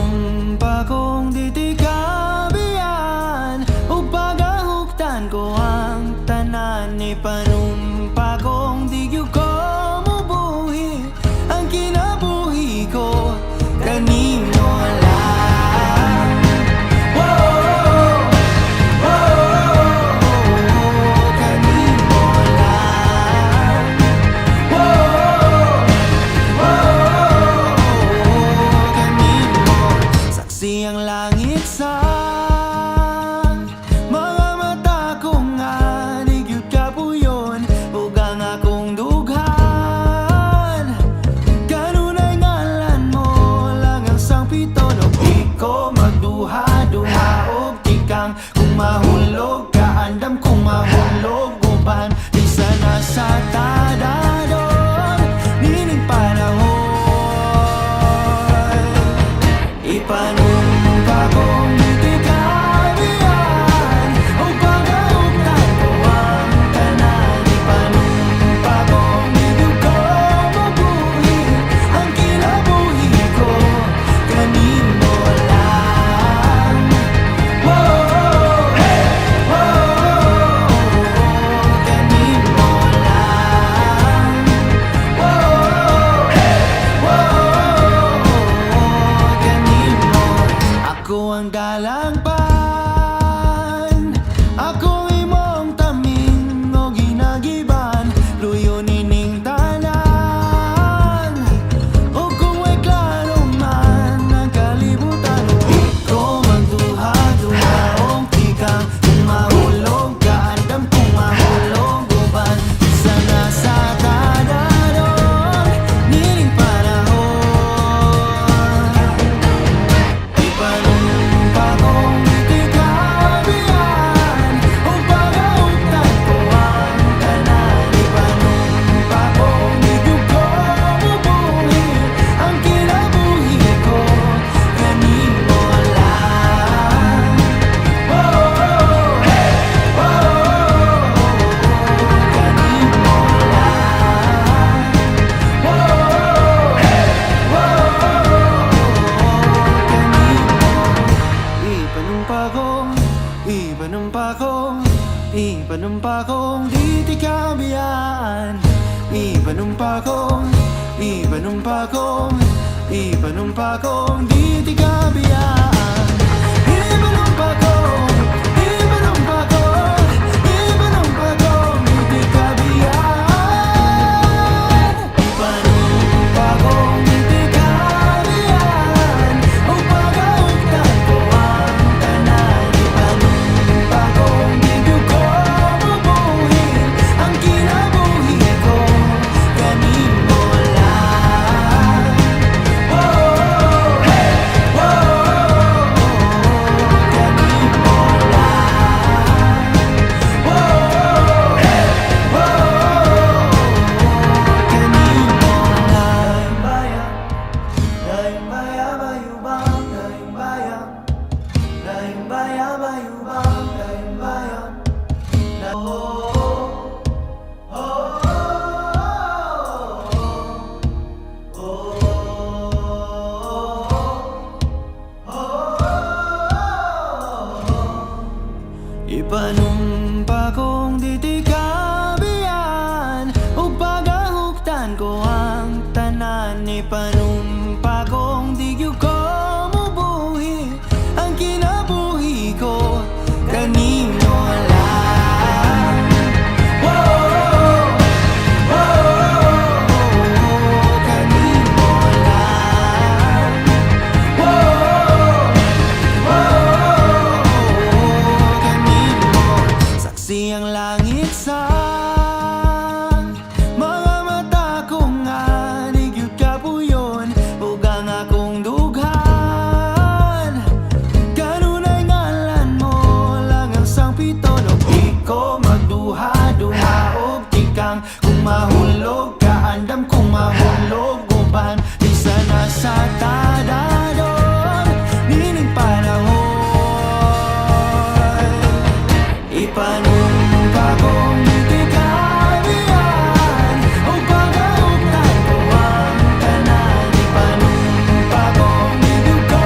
Ipanumpa kong ditikabiyan ug pagahugtan ko ang tanan. Ipanumpa kong di gyud ko mubuhi ang kinabuhi ko kanimo lang. Kanimo lang. Kanimo saksi ang langit sa mga mata ko nga di gyud kapuyon ug ang akong dughan. Kanunay ngalan mo lang ang sangpiton ug di ko magduha-duha og tikang kung mahulog ka andam kung mahulog uban di sana sa tadadon nining panahon. Ipanumpa kong ditikabiyan ug pagahugtan ko ang tanan. Ipanumpa kong di gyud ko mabuhi ang kinabuhi ko kanimo lang. Kanimo lang. Kanimo ako ang dalangpan, ako imong tamin o ginagiban, luyo nining tanan. O kung may klaro man ang kalibutan, di ko magduha-duha og tikang kung mahulog ka andam kung mahulog uban di sana sa tadadon nining panahon. Ipanumpa kong ditikabiyan ug pagahugtan ko ang tanan. Ipanumpa kong di gyud ko mubuhi ang kinabuhi ko kanimo lang. Kanimo Ipanumpa kong ditikabiyan. Ipanumpa kong ditikabiyan. Ipanumpa kong ditikabiyan. Ipanumpa kong ditikabiyan ug pagahugtan ko ang tanan. Ipanumpa kong di gyud ko mabuhi ang kinabuhi ko kanimo lang. Ipanumpa kong ditikabiyan ug pagahugtan ko ang tanan. Ipanumpa kong di gyud ko mubuhi ang kinabuhi ko kanimo lang. Kanimo lang. Kanimo saksi ang langit sa mga mata ko nga di gyud kapuyon ug ang akong dughan. Kanunay ngalan mo lang ang sangpiton ug di ko magduha-duha og tikang kung mahulog ka andam kung mahulog uban di sana sa tadadon nining panahon. Ipanumpa kong ditikabiyan ug pagahugtan ko ang tanan. Ipanumpa kong di gyud ko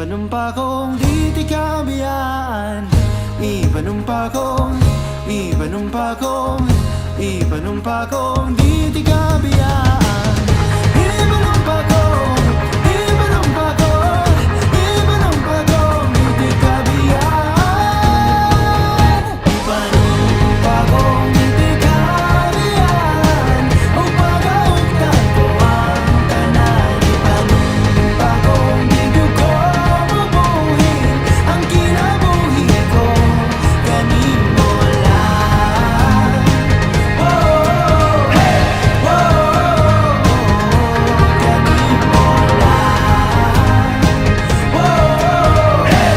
Ipanumpa kong di ti kabiyaan. Ipanumpa kong Ipanumpa kong Ipanumpa kong di ti kabiyaan. Ipanumpa kong Ipanumpa kong Ipanumpa kong di ti kabiyaan. Ipanumpa kong di ti kabiyaan. Upang kaugtan ko ang tanan. Ipanumpa kong di ko mabuhin ang kinabuhi ko. Kanimo lang. Oh, hey, oh, kanimo lang. Oh, hey,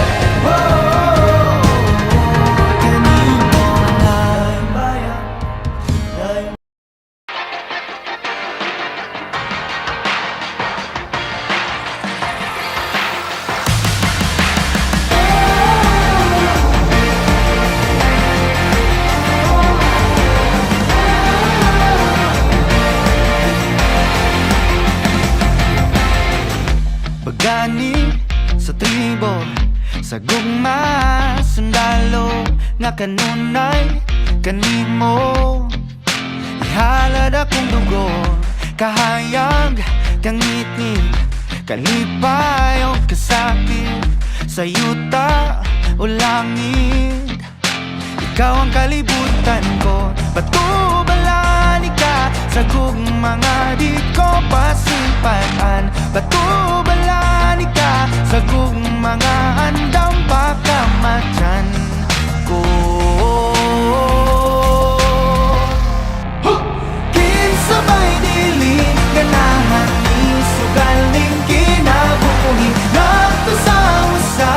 kanimo lang. Bayan. Pagani sa tribo, sa gugma, sundalo, nga kanunay, kanimo. Ihalad akong dugo, kahayag, kangitid, kalipay o kasakit, sa yuta o langit. Ikaw ang kalibutan ko, batubalani ka sa gugmanga di ko pasimpatan. Batubalani ka sa gugmanga andam pa kamatyan ko. Kinsabay dili ganahan ni sugaling kinabuhi. Nato sa usa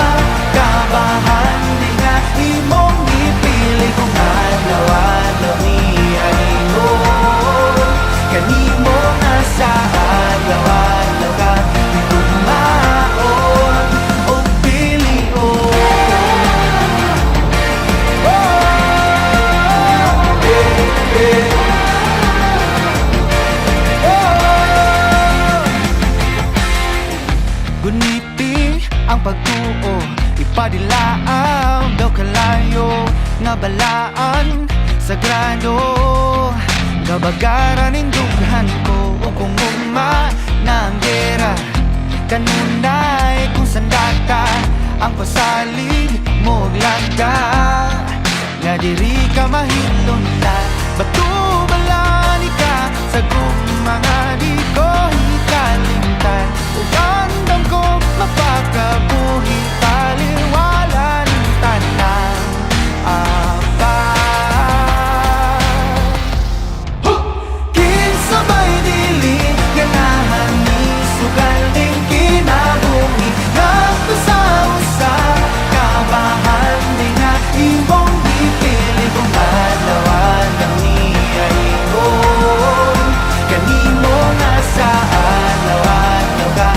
kabahan di nga imong ipili kung adlaw-adlaw ni animo. Kanimo nga sa adlaw-adlaw ka di tumaon o pilion. Guniti ang pagtuo, ipadilaaw daw kalayo nga balaan sagrado. Gabagaran ning dughan ko o kung ugma na ang gera. Kanunay kung sandata ang pasalig mo lagda. Nga diri ka mahilunta, batubalani ka sa gugmanga di ko hikalimtan. Ug andam ko mapakabuhi taliwala ng tanang apa. Kinsabay dili ganahan ni sugaling kinabuhi. Nato sa usa kabahan di nga imong ipili kung adlaw-adlaw ni ayong. Kanimo nga sa adlaw-adlaw ka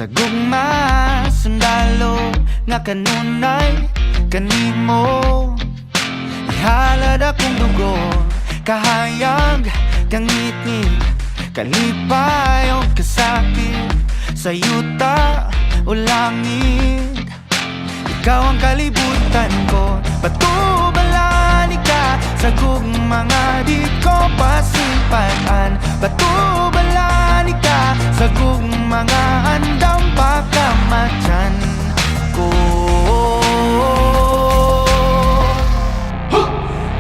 Sa gugma, sundalo nga kanunay kanimo. Ihalad akong dugo, kahayag kang ngit-ngit, kalipay o kasakit, sa yuta o langit. Ikaw ang kalibutan ko, patubalani ka sa mga di ko pasimpaan. Patubalani ka sa mga andang pagkamatyan ko.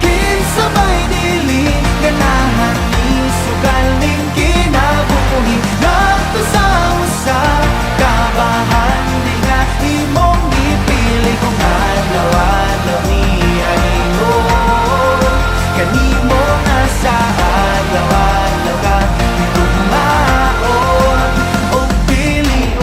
Kinsabay diling ganahan ni sugaling kinabuhi, nagto sa usap kabahan, di nga imong ipili kung adlaw-adlaw niya imo. Kanimo nga sa adlaw-adlaw ka tugmaon o pilion.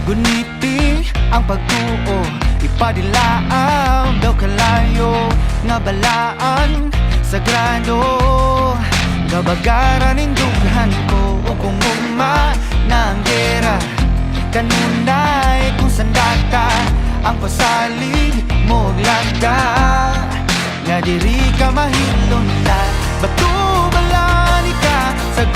Guniti ang pagtuo, ipadilaaw daw kalayo, nga balaan sagrado. Kabagaran ning dughan ko o kung ugma na ang gera, kanunay kung sandata ang pasalig mo lagda. Nga diri ka mahilong na batubalani ka sa